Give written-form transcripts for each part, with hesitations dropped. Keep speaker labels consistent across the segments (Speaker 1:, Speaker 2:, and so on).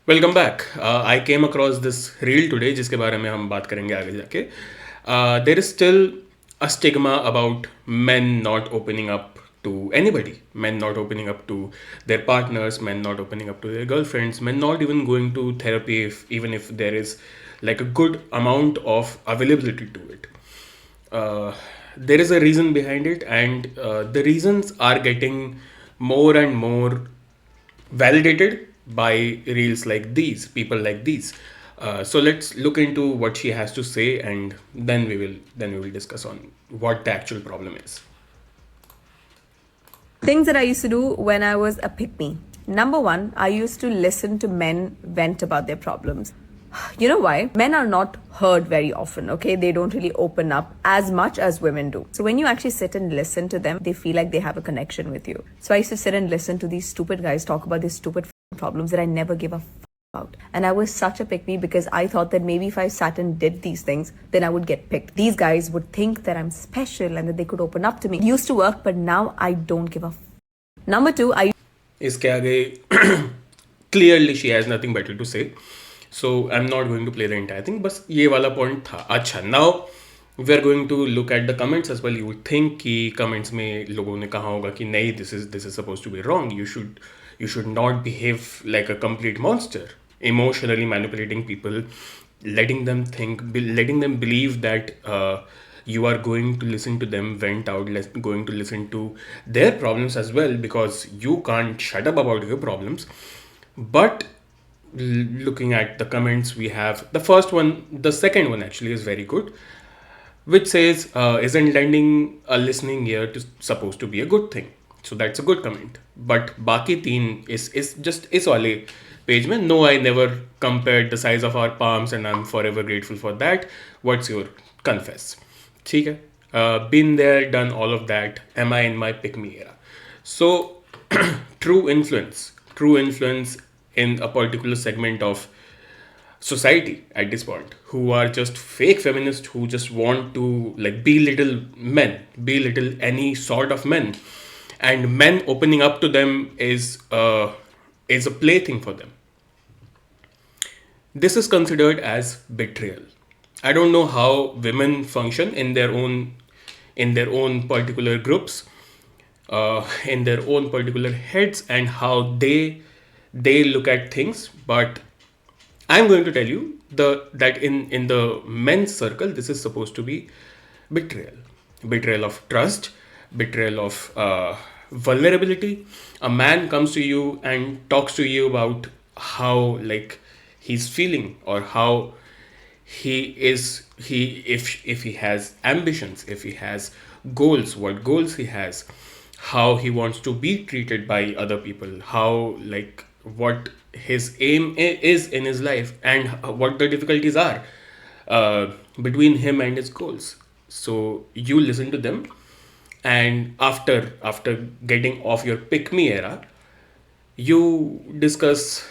Speaker 1: Welcome back. I came across this reel today जिसके बारे में हम बात करेंगे आगे जाके. There is still a stigma about men not opening up to anybody, men not opening up to their partners, men not opening up to their girlfriends, men not even going to therapy even if there is like a good amount of availability to it. uh, there is a reason behind it, and the reasons are getting more and more validated by reels like these, people like these. So let's look into what she has to say, and then we will discuss on what the actual problem is.
Speaker 2: Things that I used to do when I was a pick me. Number one, I used to listen to men vent about their problems. You know why? Men are not heard very often, okay? They don't really open up as much as women do. So when you actually sit and listen to them, they feel like they have a connection with you. So I used to sit and listen to these stupid guys talk about these stupid problems that I never give a about. And I was such a pick me because I thought that maybe if I sat and did these things, then I would get picked. These guys would think that I'm special and that they could open up to me. It used to work, but now I don't give a. Number two, I
Speaker 1: इसके आगे clearly she has nothing better to say, so I'm not going to play the entire thing. बस ये वाला point था. अच्छा, now we are going to look at the comments as well. You would think कि comments में लोगों ने कहा होगा कि नहीं, this is supposed to be wrong. You should not behave like a complete monster, emotionally manipulating people, letting them believe that you are going to listen to them vent out, going to listen to their problems as well, because you can't shut up about your problems. But looking at the comments, we have the second one actually is very good, which says, isn't lending a listening ear to supposed to be a good thing? So that's a good comment. But बाकी तीन is just इस वाले page में, no, I never compared the size of our palms and I'm forever grateful for that. What's your confess? ठीक है. Been there, done all of that. Am I in my pick me era? So true influence in a particular segment of society at this point, who are just fake feminists who just want to like belittle men, belittle any sort of men, and men opening up to them is a plaything for them. This is considered as betrayal. I don't know how women function in their own particular groups, in their own particular heads, and how they look at things. But I'm going to tell you that in the men's circle, this is supposed to be betrayal, betrayal of trust, betrayal of vulnerability. A man comes to you and talks to you about how like he's feeling, or how if he has ambitions, if he has goals, what goals he has, how he wants to be treated by other people, how like what his aim is in his life, and what the difficulties are between him and his goals. So you listen to them, and after getting off your pick me era, you discuss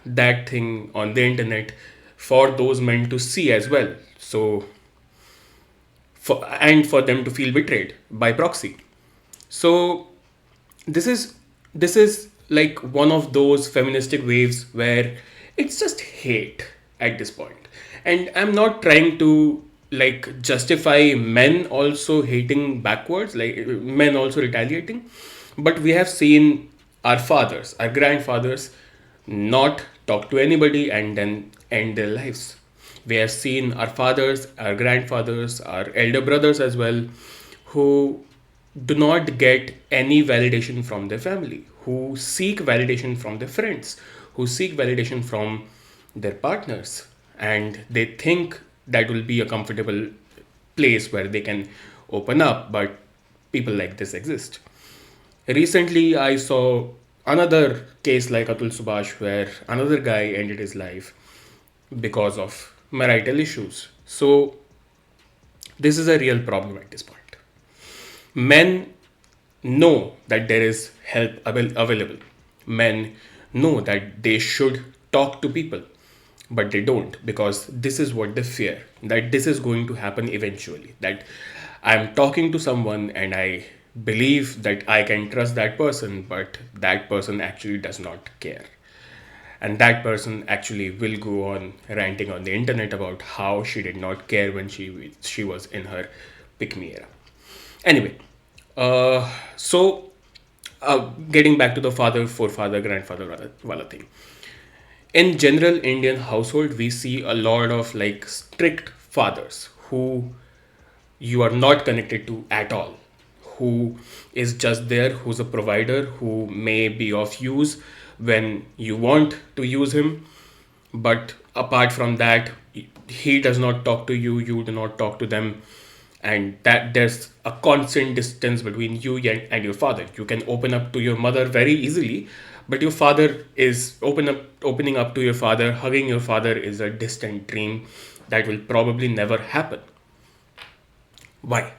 Speaker 1: that thing on the internet for those men to see as well. So for them to feel betrayed by proxy. So this is like one of those feministic waves where it's just hate at this point. And I'm not trying to like justify men also hating backwards, like men also retaliating, but we have seen our fathers, our grandfathers, not talk to anybody and then end their lives. We have seen our fathers, our grandfathers, our elder brothers as well, who do not get any validation from their family, who seek validation from their friends, who seek validation from their partners, and they think that will be a comfortable place where they can open up. But people like this exist. Recently, I saw another case like Atul Subhash, where another guy ended his life because of marital issues. So, this is a real problem at this point. Men know that there is help available. Men know that they should talk to people, but they don't, because this is what they fear, that this is going to happen eventually. That I'm talking to someone and I believe that I can trust that person, but that person actually does not care. and that person actually will go on ranting on the internet about how she did not care when she was in her pick me era. Anyway, so getting back to the father, forefather, grandfather wala thing. In general Indian household, we see a lot of like strict fathers who you are not connected to at all, who is just there, who's a provider, who may be of use when you want to use him, but apart from that, he does not talk to you, you do not talk to them, and that there's a constant distance between you and your father. You can open up to your mother very easily, but your father is opening up to your father, hugging your father is a distant dream that will probably never happen. Why?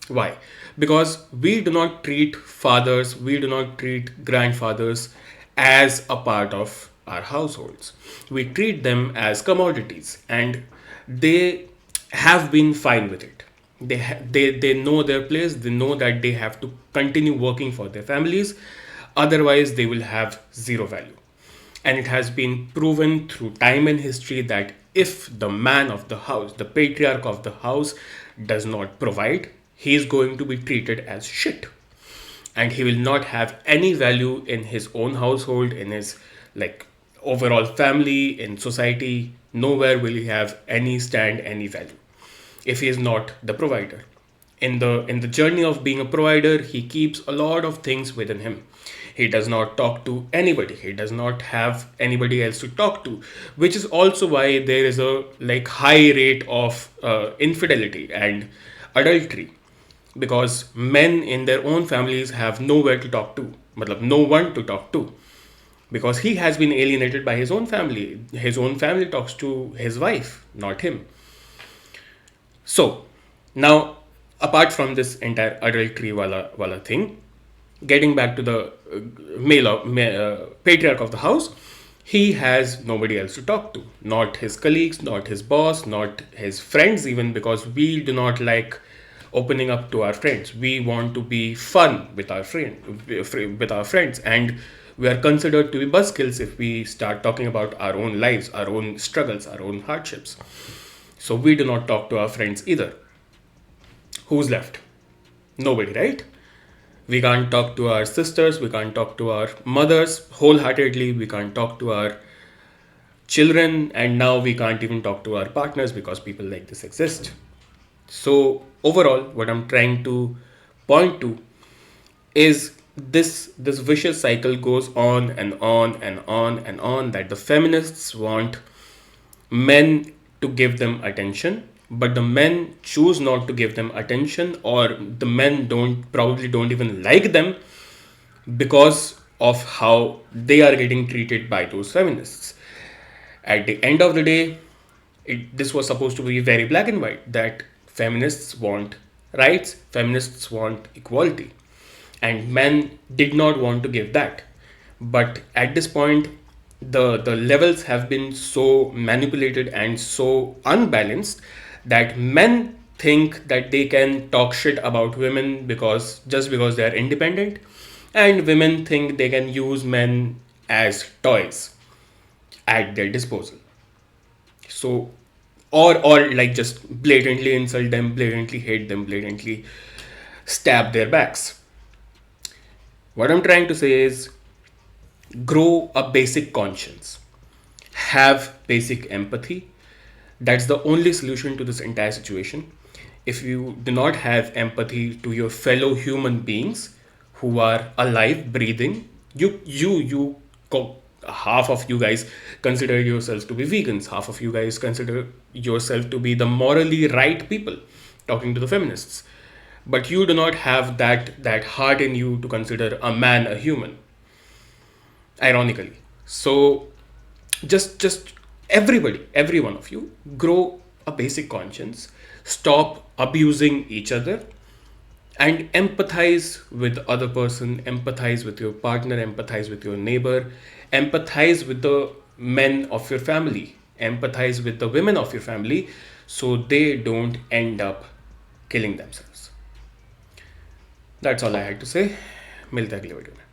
Speaker 1: Why? Because we do not treat fathers, we do not treat grandfathers as a part of our households. We treat them as commodities, and they have been fine with it. They know their place, they know that they have to continue working for their families, otherwise, they will have zero value. And it has been proven through time and history that if the man of the house, the patriarch of the house, does not provide, he is going to be treated as shit. And he will not have any value in his own household, in his like overall family, in society. Nowhere will he have any stand, any value if he is not the provider. In the journey of being a provider, he keeps a lot of things within him. He does not talk to anybody, he does not have anybody else to talk to, which is also why there is a like high rate of infidelity and adultery, because men in their own families have nowhere to talk to, matlab no one to talk to, because he has been alienated by his own family. His own family talks to his wife, not him. So now, apart from this entire adultery wala thing, getting back to the patriarch of the house, he has nobody else to talk to, not his colleagues, not his boss, not his friends even, because we do not like opening up to our friends. We want to be fun with our friends, and we are considered to be buzzkills if we start talking about our own lives, our own struggles, our own hardships. So we do not talk to our friends either. Who's left? Nobody, right? We can't talk to our sisters, we can't talk to our mothers wholeheartedly, we can't talk to our children, and now we can't even talk to our partners because people like this exist. So, overall, what I'm trying to point to is this vicious cycle goes on and on and on and on, that the feminists want men to give them attention, but the men choose not to give them attention, or the men don't even like them because of how they are getting treated by those feminists. At the end of the day, this was supposed to be very black and white, that feminists want rights, feminists want equality, and men did not want to give that. But at this point, the levels have been so manipulated and so unbalanced that men think that they can talk shit about women because they are independent, and women think they can use men as toys at their disposal. So, or like just blatantly insult them, blatantly hate them, blatantly stab their backs. What I'm trying to say is, grow a basic conscience, have basic empathy. That's the only solution to this entire situation. If you do not have empathy to your fellow human beings who are alive, breathing, half of you guys consider yourselves to be vegans, half of you guys consider yourself to be the morally right people, talking to the feminists, but you do not have that heart in you to consider a man a human, ironically. So just every one of you, grow a basic conscience, stop abusing each other, and empathize with the other person, empathize with your partner, empathize with your neighbor, empathize with the men of your family, empathize with the women of your family, so they don't end up killing themselves. That's all I had to say. मिलते हैं अगले video में.